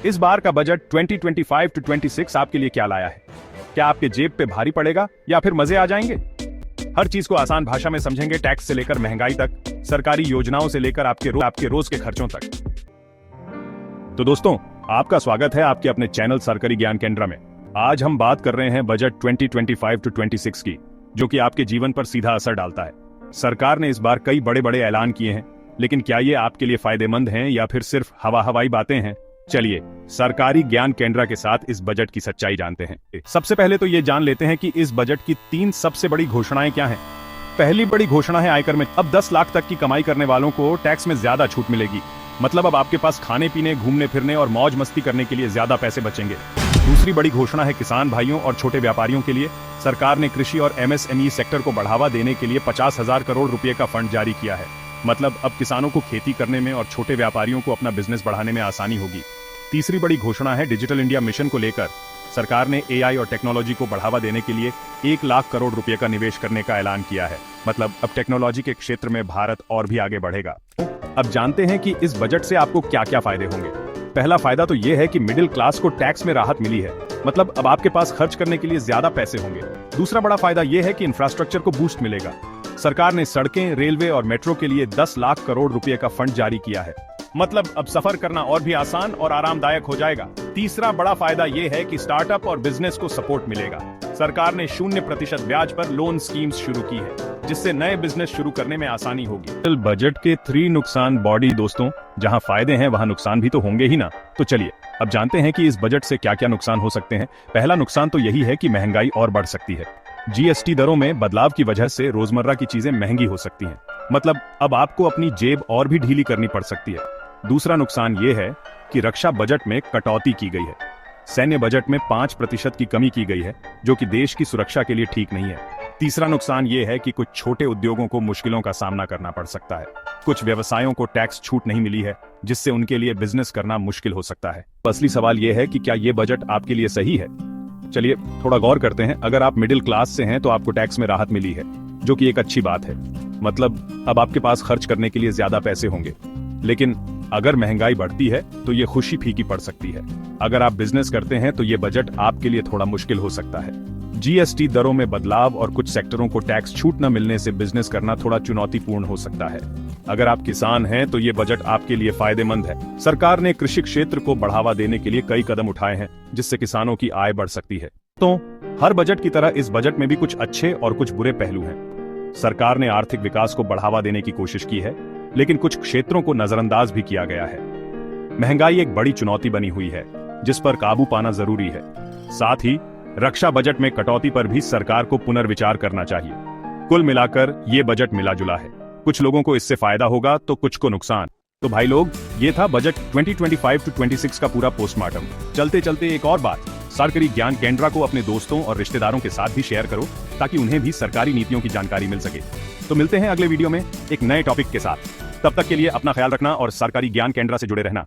इस बार का budget 2025 to 26 आपके लिए क्या लाया है? क्या आपके जेब पे भारी पड़ेगा या फिर मजे आ जाएंगे? हर चीज को आसान भाषा में समझेंगे, टैक्स से लेकर महंगाई तक, सरकारी योजनाओं से लेकर आपके रोज के खर्चों तक। तो दोस्तों, आपका स्वागत है आपके अपने चैनल सरकारी ज्ञान केंद्र में। आज हम बात कर रहे हैं बजट 2025 टू 26 की, जो कि आपके जीवन पर सीधा असर डालता है। सरकार ने इस बार कई बड़े बड़े ऐलान किए हैं, लेकिन क्या ये आपके लिए फायदेमंद हैं या फिर सिर्फ हवाई बातें हैं? चलिए सरकारी ज्ञान केंद्र के साथ इस बजट की सच्चाई जानते हैं। सबसे पहले तो ये जान लेते हैं कि इस बजट की 3 सबसे बड़ी घोषणाएं क्या हैं। पहली बड़ी घोषणा है आयकर में। अब 10 लाख तक की कमाई करने वालों को टैक्स में ज्यादा छूट मिलेगी। मतलब अब आपके पास खाने पीने, घूमने फिरने और मौज मस्ती करने के लिए ज्यादा पैसे बचेंगे। दूसरी बड़ी घोषणा है किसान भाइयों और छोटे व्यापारियों के लिए। सरकार ने कृषि और MSME सेक्टर को बढ़ावा देने के लिए 50,000 करोड़ रुपए का फंड जारी किया है। मतलब अब किसानों को खेती करने में और छोटे व्यापारियों को अपना बिजनेस बढ़ाने में आसानी होगी। तीसरी बड़ी घोषणा है डिजिटल इंडिया मिशन को लेकर। सरकार ने AI और टेक्नोलॉजी को बढ़ावा देने के लिए 1 लाख करोड़ रुपए का निवेश करने का ऐलान किया है। मतलब अब टेक्नोलॉजी के क्षेत्र में भारत और भी आगे बढ़ेगा। अब जानते हैं कि इस बजट से आपको क्या क्या फायदे होंगे। पहला फायदा तो यह है कि मिडिल क्लास को टैक्स में राहत मिली है। मतलब अब आपके पास खर्च करने के लिए ज्यादा पैसे होंगे। दूसरा बड़ा फायदा यह है कि इंफ्रास्ट्रक्चर को बूस्ट मिलेगा। सरकार ने सड़कें, रेलवे और मेट्रो के लिए 10 लाख करोड़ रुपए का फंड जारी किया है। मतलब अब सफर करना और भी आसान और आरामदायक हो जाएगा। तीसरा बड़ा फायदा यह है कि स्टार्टअप और बिजनेस को सपोर्ट मिलेगा। सरकार ने 0% ब्याज पर लोन स्कीम्स शुरू की है, जिससे नए बिजनेस शुरू करने में आसानी होगी। बजट के 3 नुकसान बॉडी दोस्तों, जहां फायदे हैं वहां नुकसान भी तो होंगे ही ना। तो चलिए अब जानते हैं कि इस बजट से क्या क्या नुकसान हो सकते हैं। पहला नुकसान तो यही है कि महंगाई और बढ़ सकती है। GST दरों में बदलाव की वजह से रोजमर्रा की चीजें महंगी हो सकती हैं। मतलब अब आपको अपनी जेब और भी ढीली करनी पड़ सकती है। दूसरा नुकसान ये है कि रक्षा बजट में कटौती की गई है। सैन्य बजट में 5% की कमी की गई है, जो कि देश की सुरक्षा के लिए ठीक नहीं है। तीसरा नुकसान ये है कि कुछ छोटे उद्योगों को मुश्किलों का सामना करना पड़ सकता है। कुछ व्यवसायों को टैक्स छूट नहीं मिली है, जिससे उनके लिए बिजनेस करना मुश्किल हो सकता है। असली सवाल ये है कि क्या ये बजट आपके लिए सही है? चलिए थोड़ा गौर करते हैं। अगर आप मिडिल क्लास से हैं तो आपको टैक्स में राहत मिली है, जो कि एक अच्छी बात है। मतलब अब आपके पास खर्च करने के लिए ज्यादा पैसे होंगे। लेकिन अगर महंगाई बढ़ती है तो ये खुशी फीकी पड़ सकती है। अगर आप बिजनेस करते हैं तो ये बजट आपके लिए थोड़ा मुश्किल हो सकता है। GST दरों में बदलाव और कुछ सेक्टरों को टैक्स छूट न मिलने से बिजनेस करना थोड़ा चुनौतीपूर्ण हो सकता है। अगर आप किसान हैं तो ये बजट आपके लिए फायदेमंद है। सरकार ने कृषि क्षेत्र को बढ़ावा देने के लिए कई कदम उठाए हैं, जिससे किसानों की आय बढ़ सकती है। तो हर बजट की तरह इस बजट में भी कुछ अच्छे और कुछ बुरे पहलू हैं। सरकार ने आर्थिक विकास को बढ़ावा देने की कोशिश की है, लेकिन कुछ क्षेत्रों को नजरअंदाज भी किया गया है। महंगाई एक बड़ी चुनौती बनी हुई है, जिस पर काबू पाना जरूरी है। साथ ही रक्षा बजट में कटौती पर भी सरकार को पुनर्विचार करना चाहिए। कुल मिलाकर ये बजट मिला जुला है। कुछ लोगों को इससे फायदा होगा तो कुछ को नुकसान। तो भाई लोग, ये था बजट 2025 टू 26 का पूरा पोस्टमार्टम। चलते चलते एक और बात, सरकारी ज्ञान केंद्र को अपने दोस्तों और रिश्तेदारों के साथ भी शेयर करो, ताकि उन्हें भी सरकारी नीतियों की जानकारी मिल सके। तो मिलते हैं अगले वीडियो में एक नए टॉपिक के साथ। तब तक के लिए अपना ख्याल रखना और सरकारी ज्ञान केंद्र से जुड़े रहना।